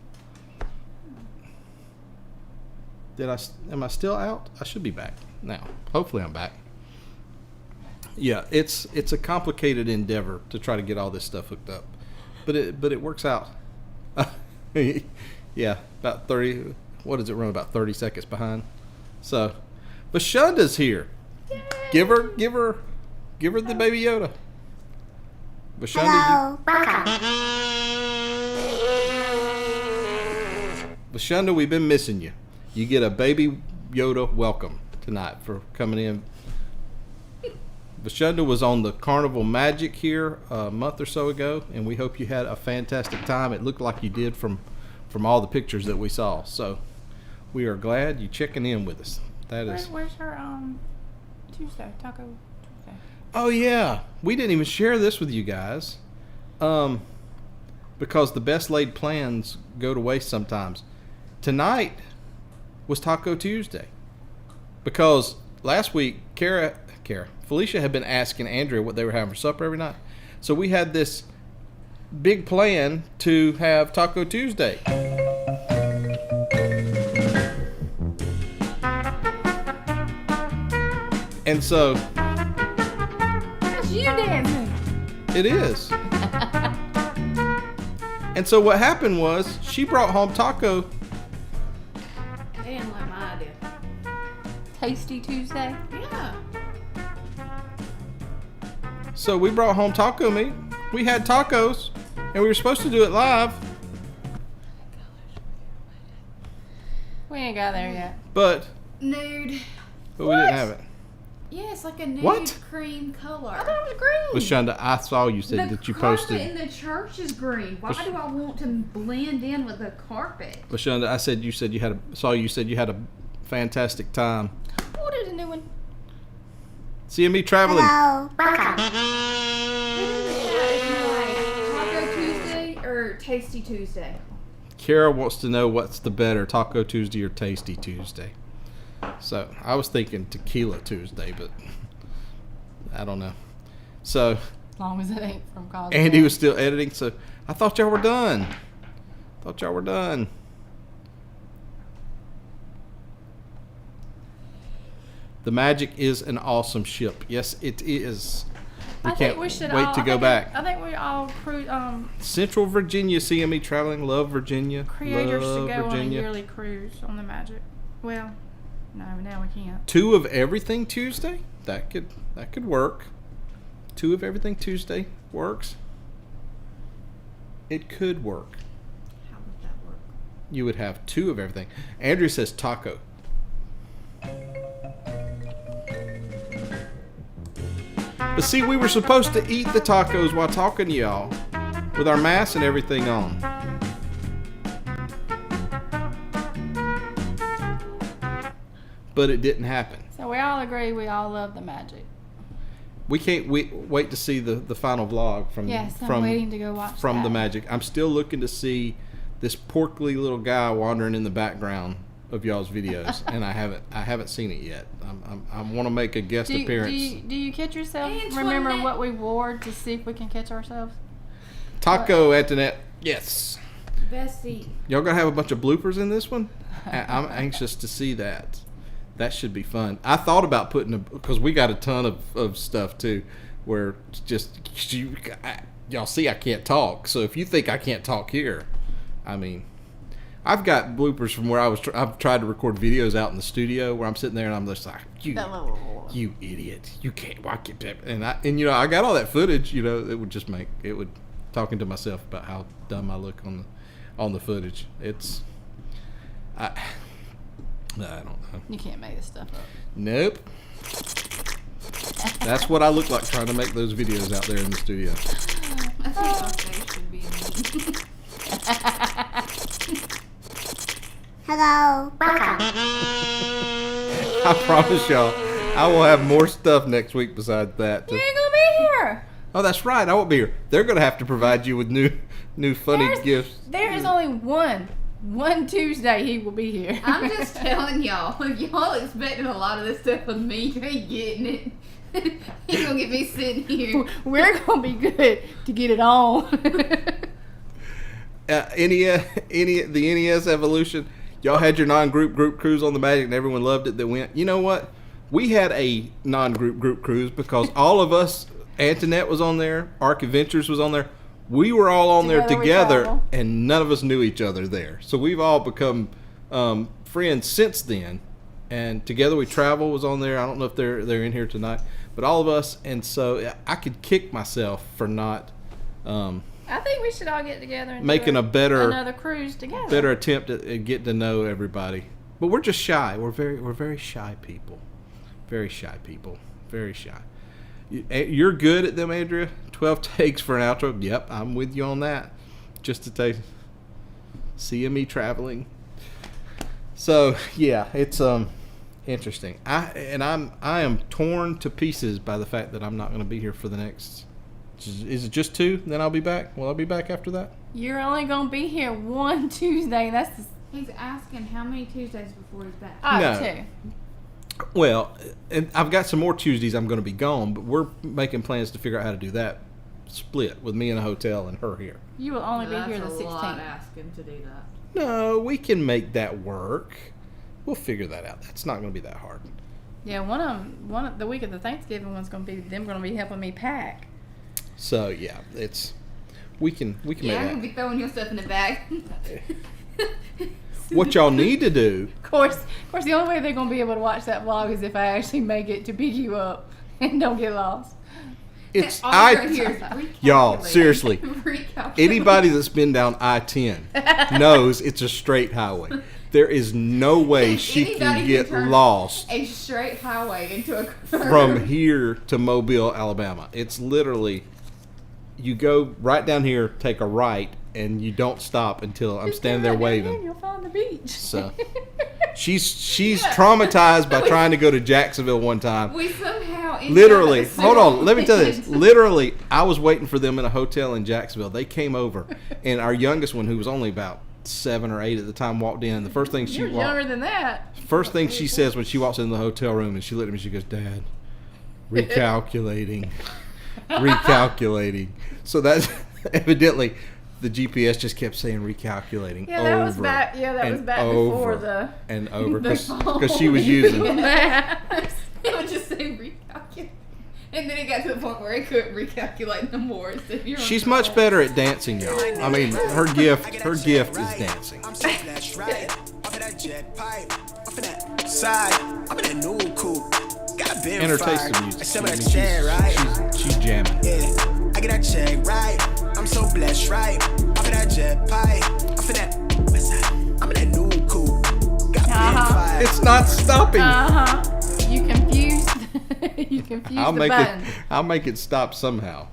Am I still out? I should be back now. Hopefully, I'm back. Yeah, it's a complicated endeavor to try to get all this stuff hooked up, but it works out. Yeah, about 30. What does it run? About 30 seconds behind. So, but Shonda's here. Yay! Give her the baby Yoda. Hello. Welcome. Shonda, we've been missing you. You get a baby Yoda welcome tonight for coming in. Shonda was on the Carnival Magic here a month or so ago, and we hope you had a fantastic time. It looked like you did from all the pictures that we saw. So we are glad you checking in with us. Where's her Tuesday, Taco Tuesday? Oh yeah, we didn't even share this with you guys, because the best laid plans go to waste sometimes. Tonight was Taco Tuesday, because last week Felicia had been asking Andrea what they were having for supper every night. So we had this big plan to have Taco Tuesday. And so That's you dancing. it is. And so what happened was she brought home taco. They didn't like my idea. Tasty Tuesday. Yeah. So we brought home taco meat. We had tacos, and we were supposed to do it live. We ain't got there yet. But Nude. we didn't have it. Yeah, it's like a nude What? cream color. I thought it was green. But Shonda, I saw you said that you posted. The carpet in the church is green. Why do I want to blend in with the carpet? But Shonda, I said you said you had a fantastic time. What is a new one? Seeing me traveling. Hello. Welcome. Taco Tuesday or Tasty Tuesday? Kara wants to know what's the better, Taco Tuesday or Tasty Tuesday. So I was thinking Tequila Tuesday, but I don't know. So As long as it ain't from Cosmo. Andy was still editing. So I thought y'all were done. The Magic is an awesome ship. Yes, it is. I think we should wait to go back. I think we all Central Virginia, CME traveling. Love Virginia. creators Love should go Virginia. on a yearly cruise on the Magic. Well, no, now we can't. 2 of Everything Tuesday. That could work. 2 of Everything Tuesday works. It could work. How would that work? You would have 2 of everything. Andrew says taco. But see, we were supposed to eat the tacos while talking to y'all with our masks and everything on. But it didn't happen. So we all agree we all love the Magic. We can't wait to see the final vlog from Yes, I'm waiting to go watch from that. the Magic. I'm still looking to see this porkly little guy wandering in the background of y'all's videos, and I haven't seen it yet. I want to make a guest appearance. Do you catch yourself? Antoinette. Remember what we wore to see if we can catch ourselves? Taco Antoinette, yes. Bessie. Y'all gonna have a bunch of bloopers in this one? I'm anxious to see that. That should be fun. I thought about putting because we got a ton of stuff too, where it's just y'all see I can't talk. So if you think I can't talk here, I mean, I've got bloopers from where I've tried to record videos out in the studio where I'm sitting there and I'm just like, you idiot, you can't walk it. And I got all that footage. It would talking to myself about how dumb I look on the footage. I don't know. You can't make this stuff up. Nope. That's what I look like trying to make those videos out there in the studio. I think our face should be in it. Hello. Welcome. I promise y'all, I will have more stuff next week besides that. You ain't gonna be here. Oh, that's right. I won't be here. They're going to have to provide you with new funny gifts. There is only one Tuesday he will be here. I'm just telling y'all, if y'all expecting a lot of this stuff with me, you ain't getting it. He's gonna get me sitting here. We're gonna be good to get it on. The NES Evolution, y'all had your non-group cruise on the Magic and everyone loved it that went. You know what? We had a non-group cruise because all of us, Antoinette was on there, Arc Adventures was on there. We were all on there together, and none of us knew each other there. So we've all become friends since then. And Together We Travel was on there. I don't know if they're in here tonight, but all of us. And so I could kick myself for not I think we should all get together and making do another cruise together. better attempt at getting to know everybody. But we're just shy. We're very shy people. Very shy people. Very shy. You're good at them, Andrea. 12 takes for an outro. Yep, I'm with you on that. Just to take CME traveling. So yeah, it's interesting. I am torn to pieces by the fact that I'm not going to be here for the next. Is it just 2? Then I'll be back. Will I be back after that? You're only gonna be here one Tuesday. He's asking how many Tuesdays before he's back. No. 2. Well, and I've got some more Tuesdays I'm going to be gone, but we're making plans to figure out how to do that split with me in a hotel and her here. You will only be here the That's a lot 16th. asking to do that. No, we can make that work. We'll figure that out. That's not going to be that hard. Yeah, one of the week of the Thanksgiving one's gonna be them gonna be helping me pack. So yeah, we can make Yeah, I'm that. gonna be throwing your stuff in the bag. What y'all need to do. Of course, the only way they're gonna be able to watch that vlog is if I actually make it to pick you up and don't get lost. It's All right here is y'all, recalculate. seriously. Recalculate. Anybody that's been down I-10 knows it's a straight highway. There is no way she can Anybody get turn lost a straight highway into a curve. from here to Mobile, Alabama. It's literally, you go right down here, take a right, and you don't stop until I'm standing there waving. You'll find the beach. So she's traumatized by trying to go to Jacksonville one time. We somehow ended Literally, up at hold on, let me tell you City this. Literally, I was waiting for them in a hotel in Jacksonville. They came over, and our youngest one, who was only about 7 or 8 at the time, walked in. The first thing You're younger than that. first thing she says when she walks in the hotel room, and she looked at me, she goes, "Dad, recalculating." recalculating. So that's evidently the GPS just kept saying recalculating. Yeah, that was back. Yeah, that was back before the and over the because she was using It would just say recalculate. And then it got to the point where it couldn't recalculate no more. She's much better at dancing, y'all. I mean, her gift is dancing. I'm so blessed, right? Off of that jet pipe, off of that side. I'm in a new coupe. Got been And her taste fired. in music. I said I what I mean, said, right? she's jamming. Yeah, I get that check, right? I'm so blessed, right? Off of that jet pipe, off of that west side. I'm in a new coupe. Got been fired. It's not stopping. You confused. You confused I'll the make button. I'll make it stop somehow.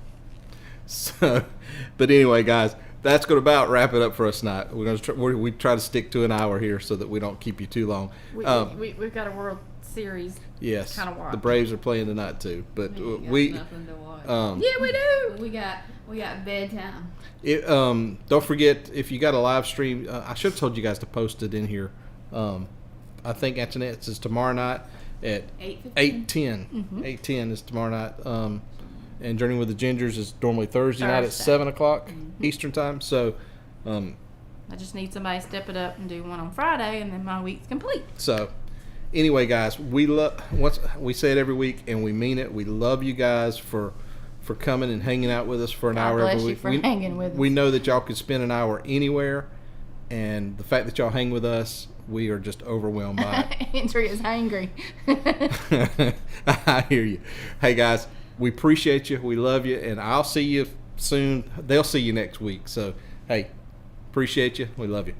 So, but anyway, guys, that's going to about wrap it up for us tonight. We're going to we try to stick to an hour here so that we don't keep you too long. We've got a World Series. Yes, Kinda watch. the Braves are playing tonight too, but we nothing to watch. Yeah, we do. we got bedtime. don't forget if you got a live stream. I should have told you guys to post it in here. I think Antoinette's is tomorrow night at 8:10. 8:10 is tomorrow night. And Journey with the Gingers is normally Thursday night at 7 o'clock Eastern time. So, I just need somebody to step it up and do one on Friday, and then my week's complete. So, anyway, guys, we say it every week, and we mean it. We love you guys for coming and hanging out with us for an hour bless every you week. for hanging with us. We know that y'all could spend an hour anywhere, and the fact that y'all hang with us, we are just overwhelmed by it. Andrea's hangry. I hear you. Hey, guys, we appreciate you. We love you, and I'll see you soon. They'll see you next week. So, hey, appreciate you. We love you.